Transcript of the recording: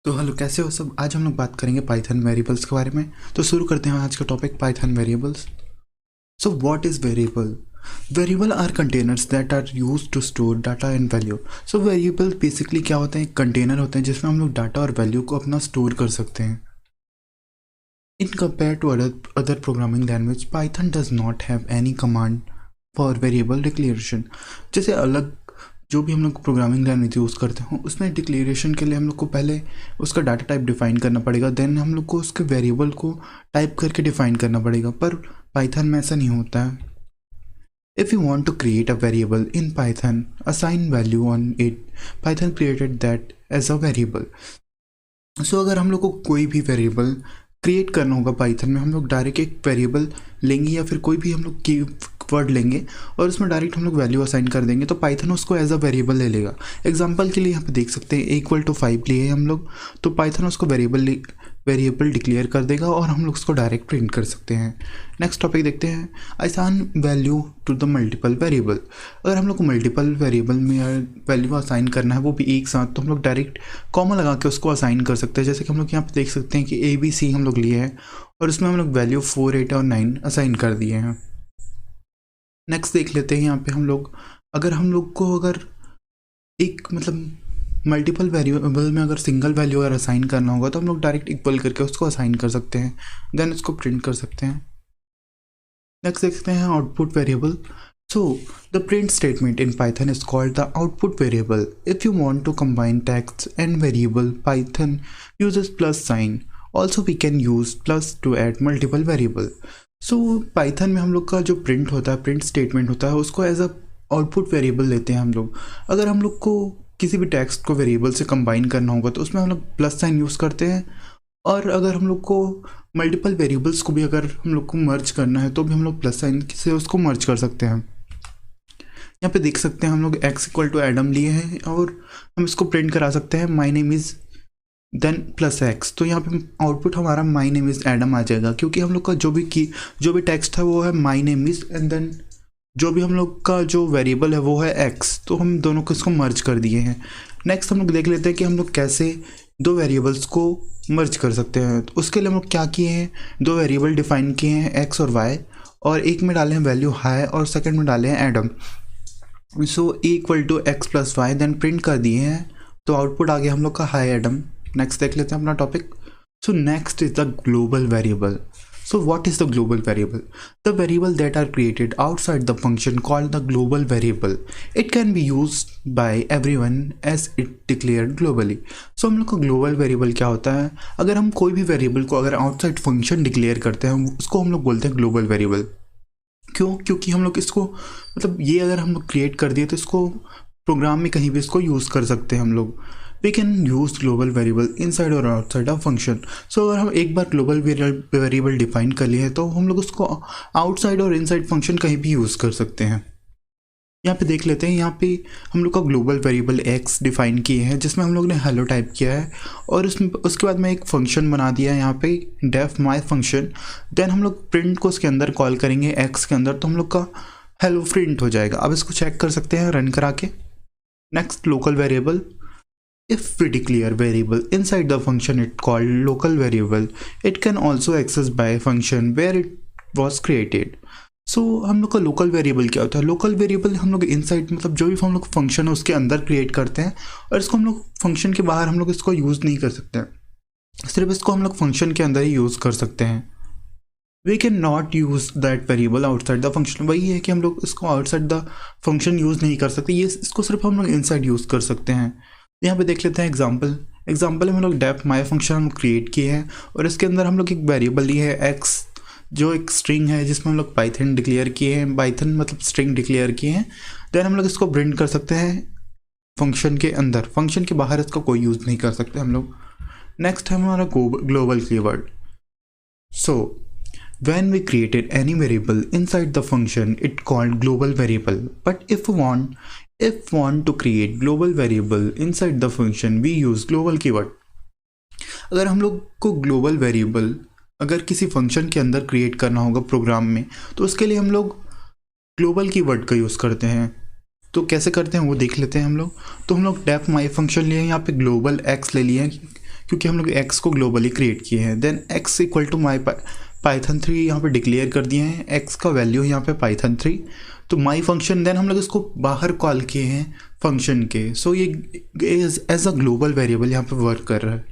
तो हेलो, कैसे हो सब। आज हम लोग बात करेंगे पाइथन वेरिएबल्स के बारे में। तो शुरू करते हैं आज का topic, Python variables. So what is variable? Variable are containers that are used to store data and value. So variable basically क्या होते हैं? कंटेनर होते हैं जिसमें हम लोग डाटा और वैल्यू को अपना स्टोर कर सकते हैं। In compare to other programming language, Python does not have any command for variable declaration. जैसे अलग जो भी हम लोग प्रोग्रामिंग लैंग्वेज यूज़ करते हो उसमें डिक्लेरेशन के लिए हम लोग को पहले उसका डाटा टाइप डिफाइन करना पड़ेगा, देन हम लोग को उसके वेरिएबल को टाइप करके डिफाइन करना पड़ेगा। पर पाइथन में ऐसा नहीं होता है। If you want to create a variable in Python, assign value on it, Python created that as a variable. So अगर हम लोग को कोई भी वेरिएबल क्रिएट करना होगा पाइथन में, हम लोग डायरेक्ट एक वेरिएबल लेंगे या फिर कोई भी हम लोग की वर्ड लेंगे और उसमें डायरेक्ट हम लोग वैल्यू असाइन कर देंगे तो पाइथन उसको एज अ वेरिएबल ले लेगा। एग्जांपल के लिए यहाँ पे देख सकते हैं =5 लिए हम लोग, तो पाइथन उसको वेरिएबल डिक्लेयर कर देगा और हम लोग उसको डायरेक्ट प्रिंट कर सकते हैं। नेक्स्ट टॉपिक देखते हैं, assign value to the multiple variable. अगर हम लोग को मल्टीपल वेरिएबल में वैल्यू असाइन करना है वो भी एक साथ, तो हम लोग डायरेक्ट कॉमा लगा के उसको असाइन कर सकते हैं। जैसे कि हम लोग यहाँ पे देख सकते हैं कि ABC हम लोग लिए हैं और उसमें हम लोग वैल्यू 4, 8 और 9 असाइन कर दिए हैं। नेक्स्ट देख लेते हैं यहाँ पे हम लोग, अगर हम लोग को अगर एक मल्टीपल वेरिएबल में अगर सिंगल वैल्यू अगर असाइन करना होगा तो हम लोग डायरेक्ट इक्वल करके उसको असाइन कर सकते हैं, देन उसको प्रिंट कर सकते हैं। नेक्स्ट देखते हैं output variable. So the print statement in Python is called the output variable. If you want to combine text and variable, Python uses plus sign. Also we can use plus to add multiple variable. So Python में हम लोग का जो print होता है, print statement होता है, उसको एज अ आउटपुट वेरिएबल लेते हैं हम लोग। अगर हम लोग को किसी भी टेक्स्ट को वेरिएबल से कंबाइन करना होगा तो उसमें हम लोग प्लस साइन यूज़ करते हैं, और अगर हम लोग को मल्टीपल वेरिएबल्स को भी अगर हम लोग को मर्ज करना है तो भी हम लोग प्लस साइन से उसको मर्ज कर सकते हैं। यहाँ पे देख सकते हैं हम लोग x एडम लिए हैं और हम इसको प्रिंट करा सकते हैं my name is then plus x। तो यहाँ पे आउटपुट हमारा माई नेम इज़ एडम आ जाएगा, क्योंकि हम लोग का जो भी टेक्स्ट है वो है my name is, and then जो भी हम लोग का जो वेरिएबल है वो है x। तो हम दोनों को इसको मर्ज कर दिए हैं। नेक्स्ट हम लोग देख लेते हैं कि हम लोग कैसे दो वेरिएबल्स को मर्ज कर सकते हैं। तो उसके लिए हम लोग क्या किए हैं, दो वेरिएबल डिफाइन किए हैं x और y, और एक में डाले हैं वैल्यू हाई और सेकंड में डाले हैं एडम। सो x + y, देन प्रिंट कर दिए हैं तो आउटपुट आ गया हम लोग का हाई एडम। नेक्स्ट देख लेते हैं अपना topic. So next is the global variable. So what is the global variable? The variable that are created outside the function called the global variable. It can be used by everyone as it declared globally. So हम लोग का global variable क्या होता है? अगर हम कोई भी variable को अगर outside function declare करते हैं उसको हम लोग बोलते हैं global variable। क्यों? क्योंकि हम लोग इसको ये अगर हम लोग क्रिएट कर दिए तो इसको प्रोग्राम में कहीं भी इसको यूज़ कर सकते हैं हम लोग। We can use global variable inside or outside a function. So अगर हम एक बार global variable डिफाइन कर लिए तो हम लोग उसको आउटसाइड और इनसाइड फंक्शन कहीं भी यूज़ कर सकते हैं। यहाँ पे देख लेते हैं, यहाँ पे हम लोग का ग्लोबल वेरिएबल x डिफाइन किए हैं जिसमें हम लोग ने हेलो टाइप किया है, और उसके बाद में एक फंक्शन बना दिया है यहाँ पे डेफ माई फंक्शन। देन हम लोग प्रिंट को उसके अंदर कॉल करेंगे x के अंदर, तो हम लोग का हेलो प्रिंट हो जाएगा। अब इसको चेक कर सकते हैं रन करा के। Next local variable. If we declare variable inside the function it called local variable, it can also access by function where it was created. So हम लोग का लोकल वेरिएबल क्या होता है? लोकल वेरिएबल हम लोग इनसाइड जो भी हम लोग फंक्शन है उसके अंदर क्रिएट करते हैं, और इसको हम लोग फंक्शन के बाहर हम लोग इसको यूज़ नहीं कर सकते हैं, सिर्फ इसको हम लोग फंक्शन के अंदर ही यूज़ कर सकते हैं। We can not use that variable outside the function. वही है कि हम लोग इसको आउटसाइड द फंक्शन यूज़ नहीं कर सकते, ये इसको सिर्फ हम लोग इनसाइड यूज़ कर सकते हैं। यहाँ पे देख लेते हैं एग्जाम्पल में हम लोग डेफ माई फंक्शन हम क्रिएट किए हैं और इसके अंदर हम लोग एक वेरिएबल लिए है x, जो एक स्ट्रिंग है जिसमें हम लोग पाइथन डिक्लेयर किए हैं, पाइथन स्ट्रिंग डिक्लेयर किए हैं। देन हम लोग इसको प्रिंट कर सकते हैं फंक्शन के अंदर, फंक्शन के बाहर इसका कोई यूज़ नहीं कर सकते हम लोग। नेक्स्ट है हमारा global keyword. So when we created any variable inside the function it called global variable, but if want to create global variable inside the function we use global keyword। अगर हम लोग को ग्लोबल वेरिएबल अगर किसी function के अंदर create करना होगा प्रोग्राम में तो उसके लिए हम लोग ग्लोबल कीवर्ड का यूज़ करते हैं। तो कैसे करते हैं वो देख लेते हैं हम लोग। तो हम लोग डेफ माई फंक्शन लिए, यहाँ पे ग्लोबल x ले लिए हैं क्योंकि हम लोग एक्स को ग्लोबली क्रिएट किए हैं। Then x equal to my Python 3 यहाँ पे डिक्लेयर कर दिए हैं, एक्स का वैल्यू यहाँ पे पाइथन 3, तो माई फंक्शन देन हम लोग इसको बाहर कॉल किए हैं फंक्शन के। सो ये एज अ ग्लोबल वेरिएबल यहाँ पे वर्क कर रहा है।